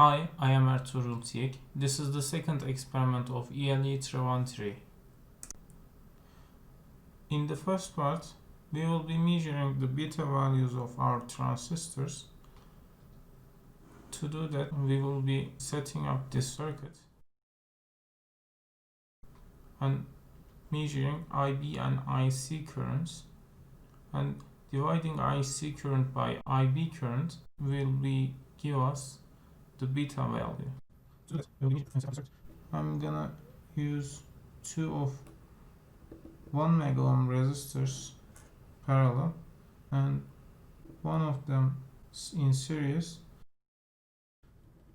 Hi, I am Ertuğrul Tiyek. This is the second experiment of ELE313. In the first part, we will be measuring the beta values of our transistors. To do that, we will be setting up this circuit and measuring IB and IC currents, and dividing IC current by IB current will give us the beta value. So that will be I'm gonna use two of 1 mega ohm resistors parallel and one of them in series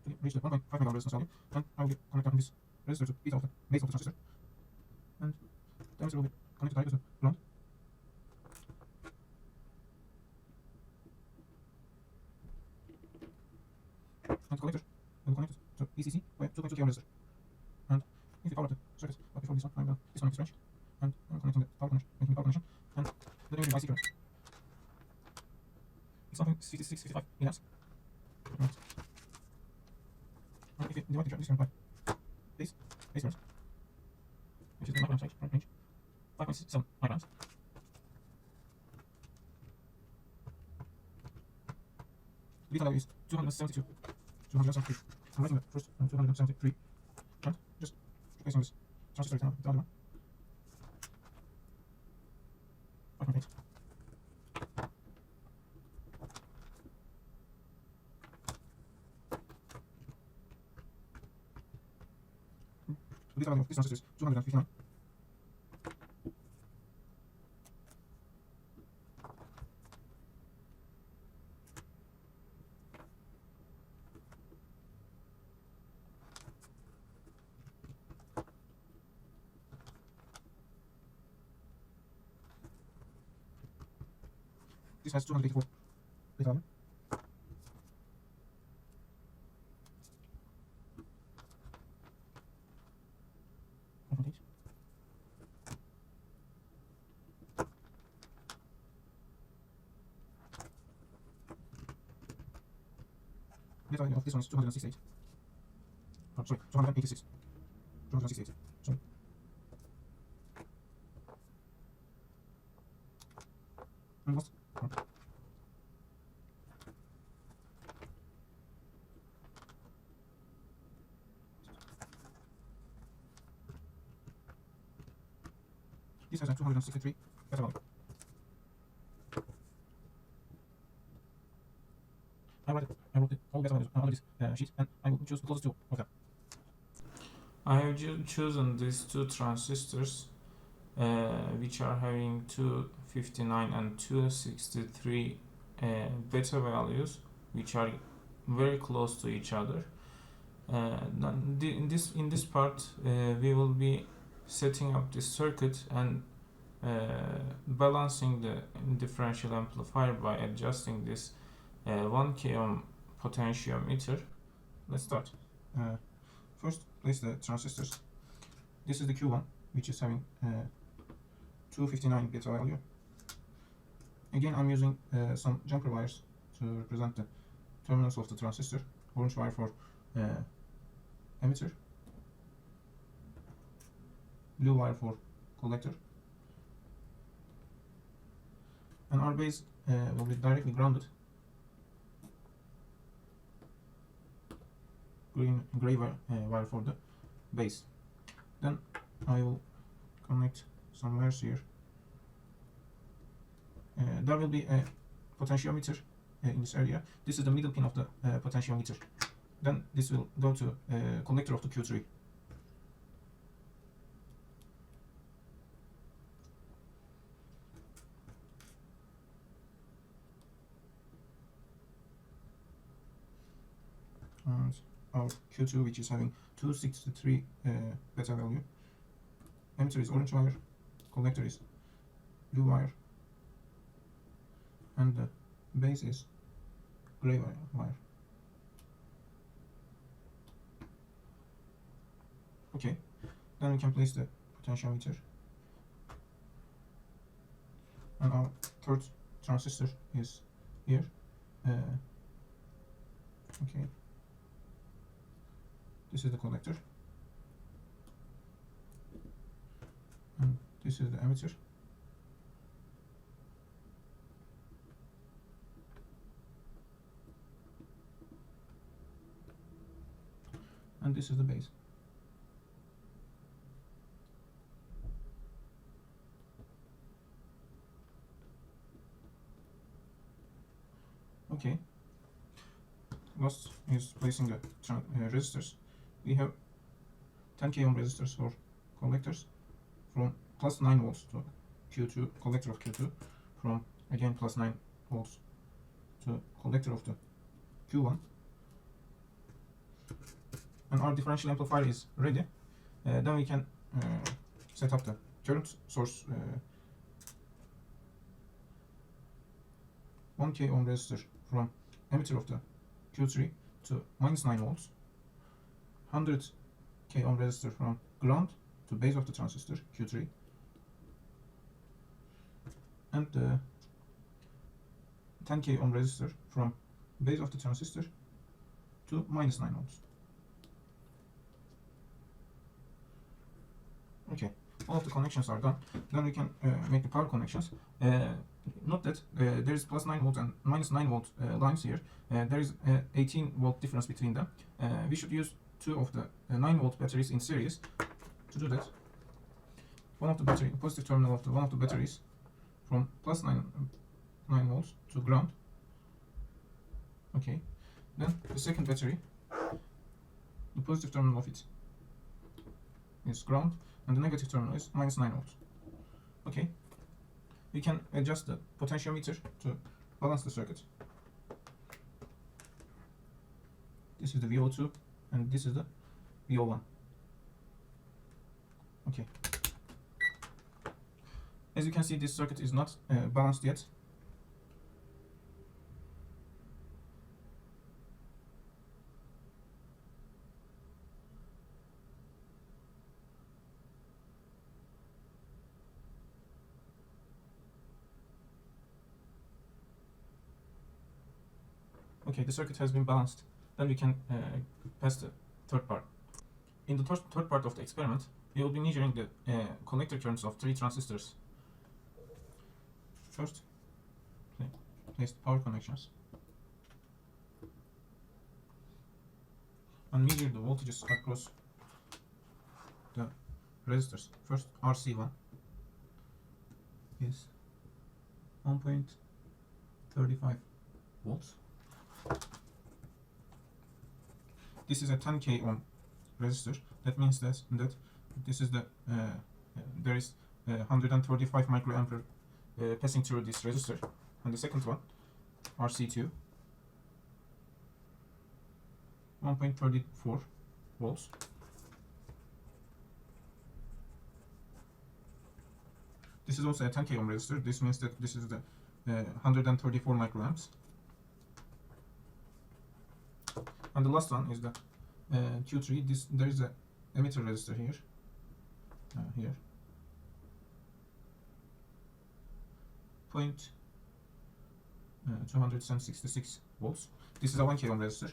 to reach the 1.5 mega ohm resistance value, and I will connect on this resistor to beta of the base of the transistor, and the emitter will be connected directly to ground. And collector will connect to ECC by 2.2 kΩ resistor. And if you power the circuit, but before this one, I'm going to disconnect this range, and I'm connecting the power connection, making the power connection, and letting me IC current. It's something 56-55 milliamps. Right. And if you divide this current by base current, which is the microamp range, 5.7 microamps. Beta value is 272. 273. I'm writing the first 273, and just replacing this transistor with the other one. 5.8. The beta value of this transistor is 259. This has 284 beta value. Beta value of this one is 268. Oh, sorry, 286. 268. Sorry. And what? Oh. This has a 263 beta value. I wrote the whole beta values on this sheet, and I will choose the closest two of them. I have chosen these two transistors, which are having 259 and 263 beta values, which are very close to each other. In this part, we will be setting up this circuit and balancing the differential amplifier by adjusting this 1 k ohm potentiometer. Let's start. First, place the transistors. This is the Q1, which is having 259 beta value. Again, I'm using some jumper wires to represent the terminals of the transistor. Orange wire for emitter, blue wire for collector, and our base will be directly grounded. Gray wire for the base. Then I will connect some wires here. There will be a potentiometer in this area. This is the middle pin of the potentiometer. Then this will go to collector of the Q3. And our Q2, which is having 263 beta value. Emitter is orange wire, collector is blue wire, and the base is gray wire. Okay, then we can place the potentiometer, and our third transistor is here. Okay. This is the collector, and this is the emitter, and this is the base. Okay, last is placing the resistors. We have 10k ohm resistors for collectors from plus 9 volts to Q2, collector of Q2, from again plus 9 volts to collector of the Q1. And our differential amplifier is ready. Then we can set up the current source, 1k ohm resistor from emitter of the Q3 to minus 9 volts, 100k ohm resistor from ground to base of the transistor Q3, and 10k ohm resistor from base of the transistor to minus 9 volts. Okay, all of the connections are done. Then we can make the power connections. Note that there is plus 9 volt and minus 9 volt lines here. There is 18 volt difference between them. We should use two of the 9 volt batteries in series. To do that, one of the battery, positive terminal of the one of the batteries from plus 9 volts to ground. Okay, then the second battery, the positive terminal of it is ground, and the negative terminal is minus 9 volts. Okay, we can adjust the potentiometer to balance the circuit. This is the VO2 and this is the VO1. Okay, as you can see, this circuit is not balanced yet. Okay, the circuit has been balanced. Then we can pass the third part. In the third part of the experiment, we will be measuring the collector currents of 3 transistors. First, place the power connections and measure the voltages across the resistors. First, RC1 is 1.35 volts. This is a 10k ohm resistor. That means that this is the there is 135 microampere passing through this resistor. And the second one, RC2, 1.34 volts. This is also a 10k ohm resistor. This means that this is the 134 microamps. And the last one is the Q3. There is a emitter resistor here. Here. 266 volts. This is a 1k ohm resistor.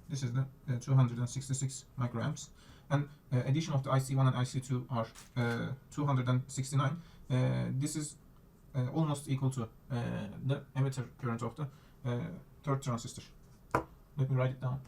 This is the 266 microamps. And addition of the IC1 and IC2 are 269. This is almost equal to the emitter current of the third transistor. Let me write it down.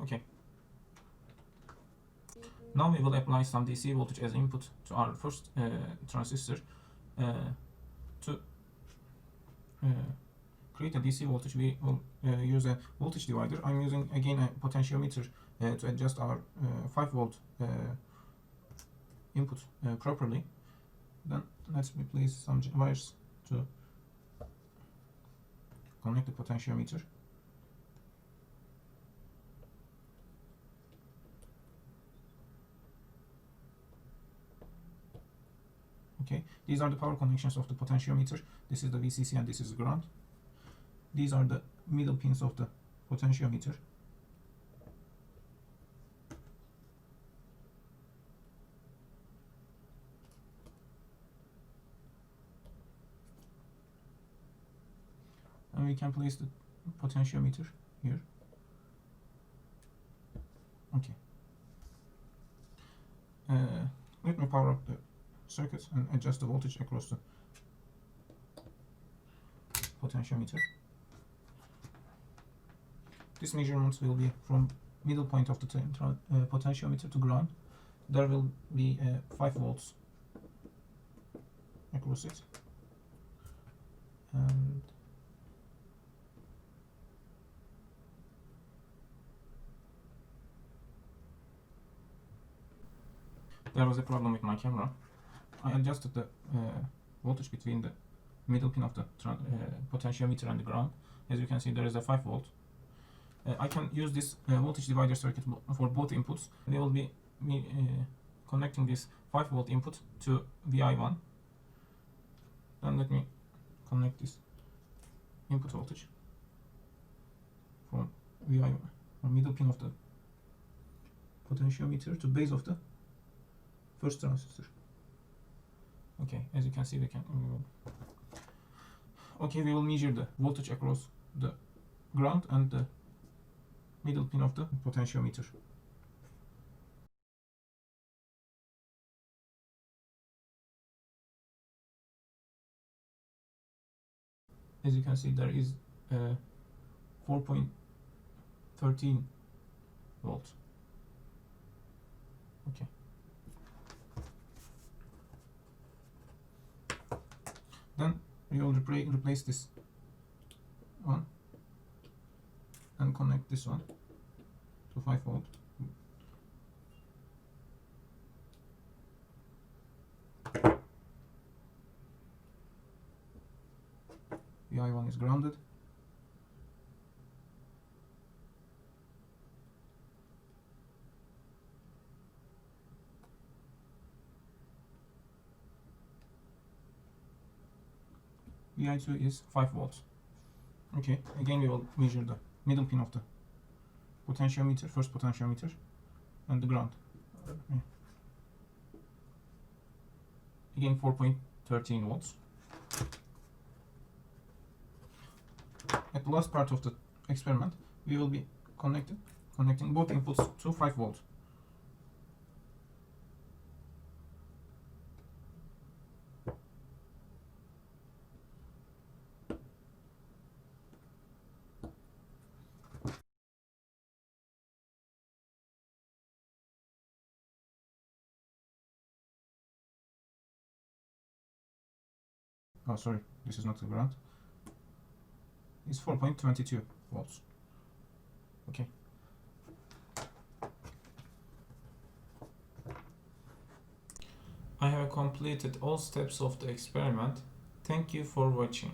Okay. Now we will apply some DC voltage as input to our first transistor. To create a DC voltage, we will use a voltage divider. I'm using again a potentiometer to adjust our 5 volt input properly. Then let's place some wires to connect the potentiometer. Okay, these are the power connections of the potentiometer. This is the VCC and this is the ground. These are the middle pins of the potentiometer. And we can place the potentiometer here. Okay. Let me power up the circuit and adjust the voltage across the potentiometer. This measurement will be from middle point of the potentiometer to ground. There will be 5 volts across it, and there was a problem with my camera. I adjusted the voltage between the middle pin of the potentiometer and the ground. As you can see, there is a 5 volt. I can use this voltage divider circuit for both inputs. They will be connecting this 5 volt input to Vi1. Then let me connect this input voltage from Vi1, from middle pin of the potentiometer to base of the first transistor. Okay, as you can see, we will measure the voltage across the ground and the middle pin of the potentiometer. As you can see, there is 4.13 volts. Okay. Then we will replace this one and connect this one to 5 volt. Vi1 is grounded. Vi2 is 5 volts. Okay, again we will measure the middle pin of the potentiometer, first potentiometer, and the ground. Again 4.13 volts. At the last part of the experiment, we will be connecting both inputs to 5 volts. Oh, sorry, this is not the ground. It's 4.22 volts. Okay. I have completed all steps of the experiment. Thank you for watching.